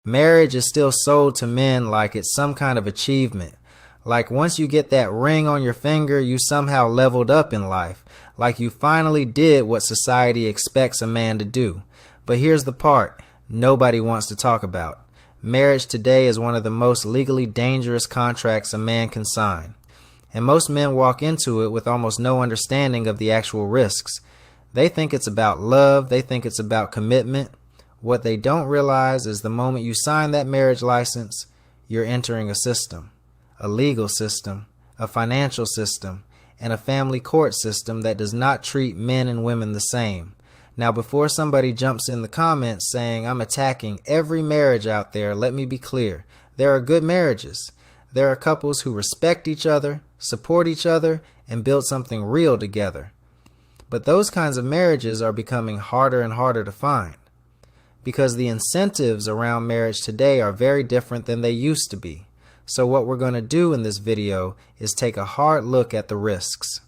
Marriage is still sold to men like it's some kind of achievement. Like once you get that ring on your finger, you somehow leveled up in life. Like you finally did what society expects a man to do. But here's the part nobody wants to talk about. Marriage today is one of the most legally dangerous contracts a man can sign. And most men walk into it with almost no understanding of the actual risks. They think it's about love. They think it's about commitment. What they don't realize is the moment you sign that marriage license, you're entering a system, a legal system, a financial system, and a family court system that does not treat men and women the same. Now, before somebody jumps in the comments saying I'm attacking every marriage out there, let me be clear. There are good marriages. There are couples who respect each other, support each other, and build something real together. But those kinds of marriages are becoming harder and harder to find because the incentives around marriage today are very different than they used to be. So what we're going to do in this video is take a hard look at the risks,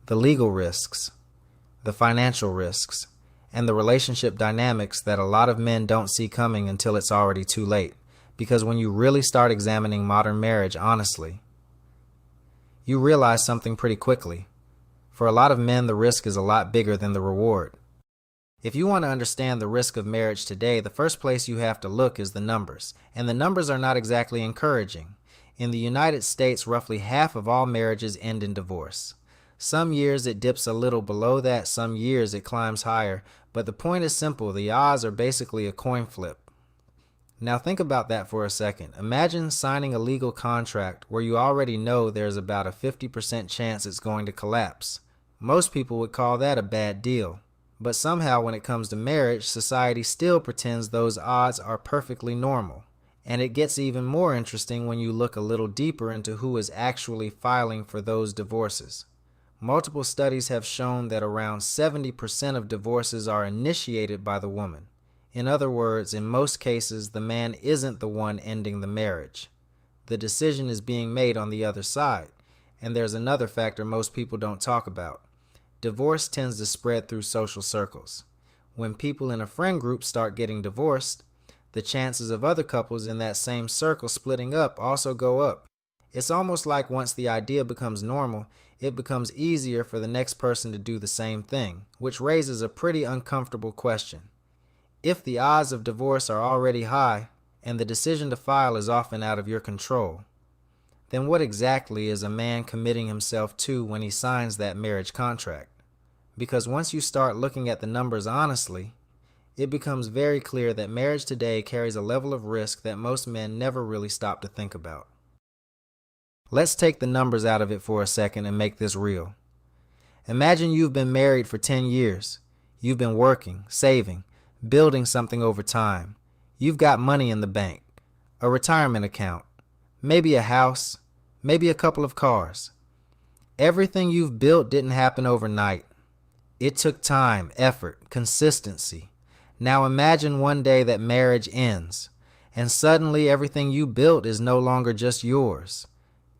the legal risks, the financial risks, and the relationship dynamics that a lot of men don't see coming until it's already too late. Because when you really start examining modern marriage honestly, you realize something pretty quickly. For a lot of men, the risk is a lot bigger than the reward. If you want to understand the risk of marriage today, the first place you have to look is the numbers. And the numbers are not exactly encouraging. In the United States, roughly half of all marriages end in divorce. Some years it dips a little below that, some years it climbs higher. But the point is simple, the odds are basically a coin flip. Now think about that for a second. Imagine signing a legal contract where you already know there's about a 50% chance it's going to collapse. Most people would call that a bad deal. But somehow when it comes to marriage, society still pretends those odds are perfectly normal. And it gets even more interesting when you look a little deeper into who is actually filing for those divorces. Multiple studies have shown that around 70% of divorces are initiated by the woman. In other words, in most cases, the man isn't the one ending the marriage. The decision is being made on the other side. And there's another factor most people don't talk about. Divorce tends to spread through social circles. When people in a friend group start getting divorced, the chances of other couples in that same circle splitting up also go up. It's almost like once the idea becomes normal, it becomes easier for the next person to do the same thing, which raises a pretty uncomfortable question. If the odds of divorce are already high, and the decision to file is often out of your control, then what exactly is a man committing himself to when he signs that marriage contract? Because once you start looking at the numbers honestly, it becomes very clear that marriage today carries a level of risk that most men never really stop to think about. Let's take the numbers out of it for a second and make this real. Imagine you've been married for 10 years. You've been working, saving, building something over time. You've got money in the bank, a retirement account, maybe a house, maybe a couple of cars. Everything you've built didn't happen overnight. It took time, effort, consistency. Now imagine one day that marriage ends, and suddenly everything you built is no longer just yours.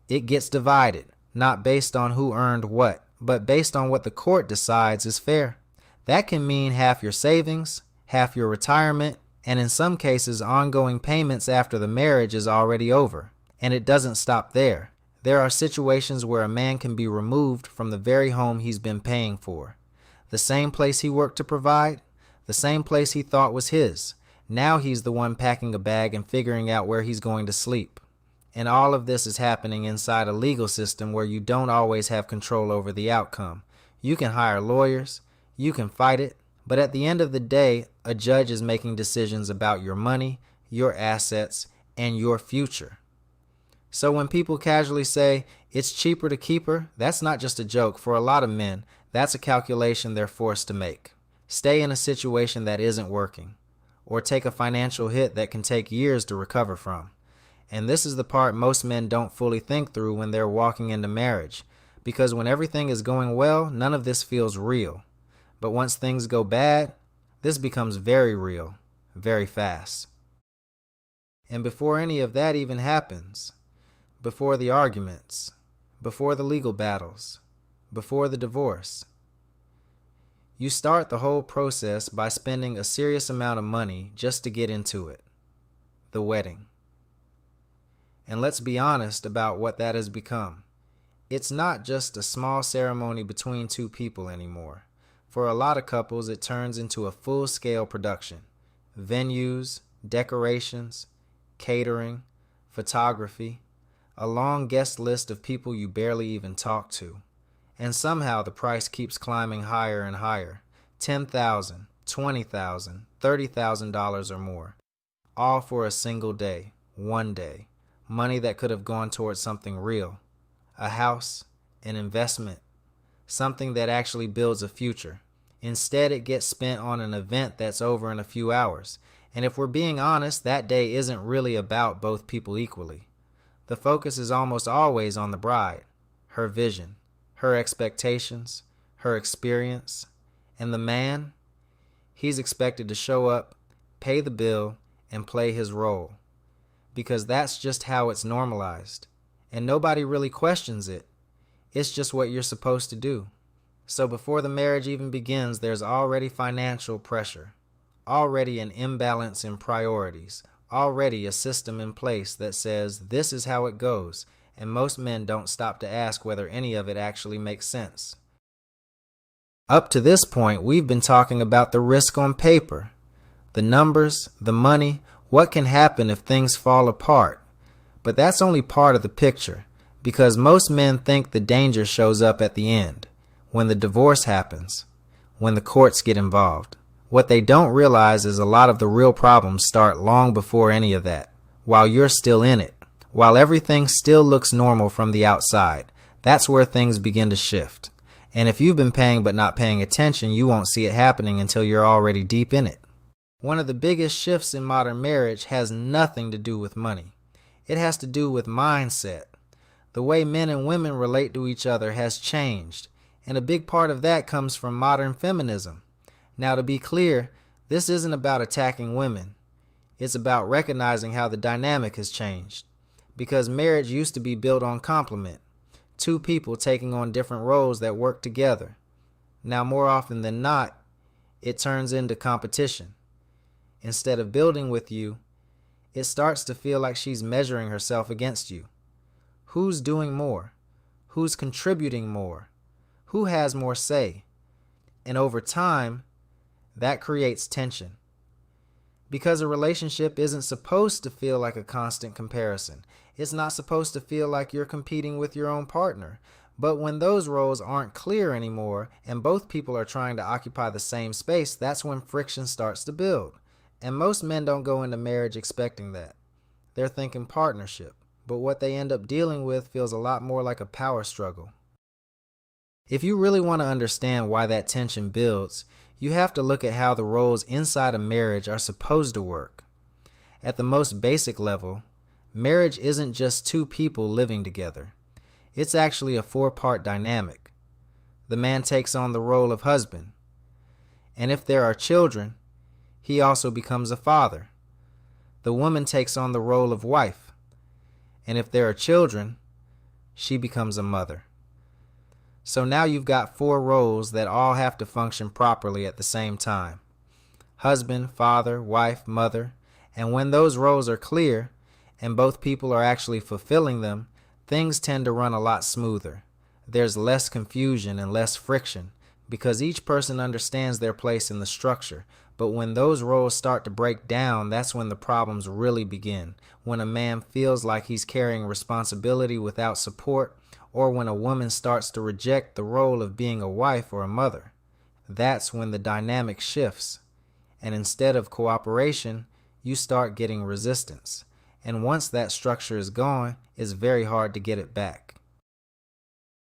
It gets divided, not based on who earned what, but based on what the court decides is fair. That can mean half your savings, half your retirement, and in some cases ongoing payments after the marriage is already over. And it doesn't stop there. There are situations where a man can be removed from the very home he's been paying for. The same place he worked to provide, the same place he thought was his. Now he's the one packing a bag and figuring out where he's going to sleep. And all of this is happening inside a legal system where you don't always have control over the outcome. You can hire lawyers, you can fight it, but at the end of the day, a judge is making decisions about your money, your assets, and your future. So when people casually say, it's cheaper to keep her, that's not just a joke. For a lot of men, that's a calculation they're forced to make. Stay in a situation that isn't working, or take a financial hit that can take years to recover from. And this is the part most men don't fully think through when they're walking into marriage, because when everything is going well, none of this feels real. But once things go bad, this becomes very real, very fast. And before any of that even happens, before the arguments, before the legal battles, before the divorce, you start the whole process by spending a serious amount of money just to get into it. the wedding. And let's be honest about what that has become. It's not just a small ceremony between two people anymore. For a lot of couples, it turns into a full-scale production. Venues, decorations, catering, photography, a long guest list of people you barely even talk to. And somehow the price keeps climbing higher and higher. $10,000, $20,000, $30,000 or more. All for a single day, one day. Money that could have gone towards something real. A house, an investment, something that actually builds a future. Instead, it gets spent on an event that's over in a few hours. And if we're being honest, that day isn't really about both people equally. The focus is almost always on the bride, her vision, her expectations, her experience. And the man, he's expected to show up, pay the bill, and play his role. Because that's just how it's normalized. And nobody really questions it. It's just what you're supposed to do. So before the marriage even begins, there's already financial pressure, already an imbalance in priorities, already a system in place that says this is how it goes, and most men don't stop to ask whether any of it actually makes sense. Up to this point, we've been talking about the risk on paper, the numbers, the money, what can happen if things fall apart. But that's only part of the picture, because most men think the danger shows up at the end, when the divorce happens, when the courts get involved. What they don't realize is a lot of the real problems start long before any of that, while you're still in it, while everything still looks normal from the outside. That's where things begin to shift. And if you've been paying but not paying attention, you won't see it happening until you're already deep in it. One of the biggest shifts in modern marriage has nothing to do with money. It has to do with mindset. The way men and women relate to each other has changed, and a big part of that comes from modern feminism. Now, to be clear, this isn't about attacking women. It's about recognizing how the dynamic has changed. Because marriage used to be built on complement, two people taking on different roles that work together. Now, more often than not, it turns into competition. Instead of building with you, it starts to feel like she's measuring herself against you. Who's doing more? Who's contributing more? Who has more say? And over time, that creates tension. Because a relationship isn't supposed to feel like a constant comparison. It's not supposed to feel like you're competing with your own partner. But when those roles aren't clear anymore and both people are trying to occupy the same space, that's when friction starts to build. And most men don't go into marriage expecting that. They're thinking partnership. But what they end up dealing with feels a lot more like a power struggle. If you really want to understand why that tension builds, you have to look at how the roles inside a marriage are supposed to work. At the most basic level, marriage isn't just two people living together. It's actually a four-part dynamic. The man takes on the role of husband. And if there are children, he also becomes a father. The woman takes on the role of wife. And if there are children, she becomes a mother. So now you've got four roles that all have to function properly at the same time. Husband, father, wife, mother. And when those roles are clear, and both people are actually fulfilling them, things tend to run a lot smoother. There's less confusion and less friction, because each person understands their place in the structure. But when those roles start to break down, that's when the problems really begin. When a man feels like he's carrying responsibility without support, or when a woman starts to reject the role of being a wife or a mother. That's when the dynamic shifts. And instead of cooperation, you start getting resistance. And once that structure is gone, it's very hard to get it back.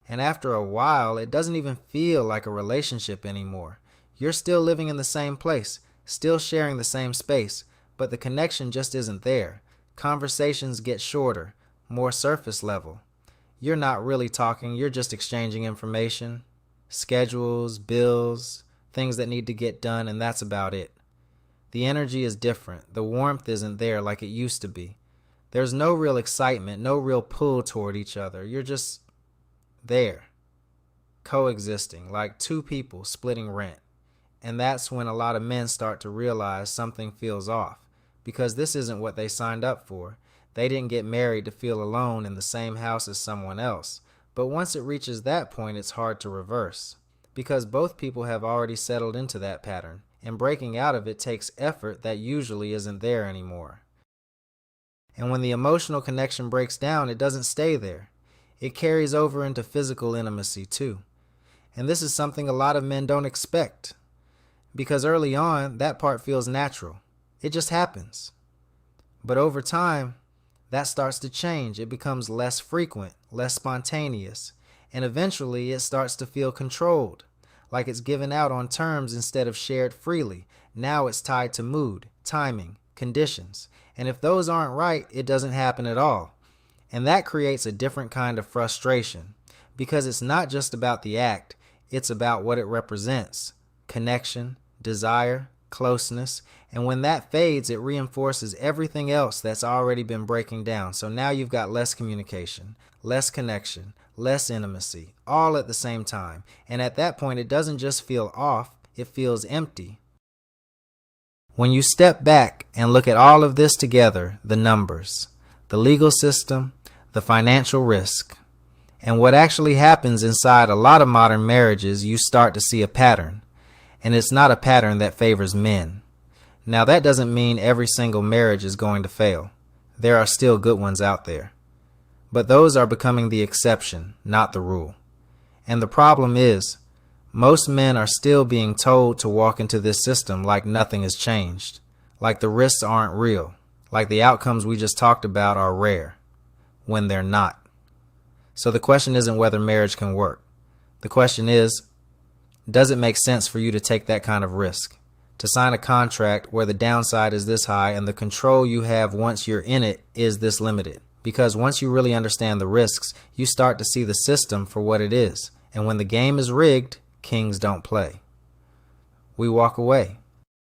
And after a while, it doesn't even feel like a relationship anymore. You're still living in the same place, still sharing the same space, but the connection just isn't there. Conversations get shorter, more surface level. You're not really talking, you're just exchanging information, schedules, bills, things that need to get done, and that's about it. The energy is different. The warmth isn't there like it used to be. There's no real excitement, no real pull toward each other. You're just there, coexisting, like two people splitting rent. And that's when a lot of men start to realize something feels off, because this isn't what they signed up for. They didn't get married to feel alone in the same house as someone else. But once it reaches that point, it's hard to reverse, because both people have already settled into that pattern, and breaking out of it takes effort that usually isn't there anymore. And when the emotional connection breaks down, it doesn't stay there. It carries over into physical intimacy too. And this is something a lot of men don't expect, because early on, that part feels natural. It just happens. But over time, that starts to change. It becomes less frequent, less spontaneous, and eventually it starts to feel controlled, like it's given out on terms instead of shared freely. Now it's tied to mood, timing, conditions, and if those aren't right, it doesn't happen at all. And that creates a different kind of frustration, because it's not just about the act, it's about what it represents: connection, desire, closeness, and when that fades, it reinforces everything else that's already been breaking down. So now you've got less communication, less connection, less intimacy, all at the same time. And at that point, it doesn't just feel off, it feels empty. When you step back and look at all of this together, the numbers, the legal system, the financial risk, and what actually happens inside a lot of modern marriages, you start to see a pattern. And it's not a pattern that favors men. Now, that doesn't mean every single marriage is going to fail. There are still good ones out there. But those are becoming the exception, not the rule. And the problem is, most men are still being told to walk into this system like nothing has changed, like the risks aren't real, like the outcomes we just talked about are rare, when they're not. So the question isn't whether marriage can work. The question is, does it make sense for you to take that kind of risk? To sign a contract where the downside is this high and the control you have once you're in it is this limited? Because once you really understand the risks, you start to see the system for what it is. And when the game is rigged, kings don't play. We walk away.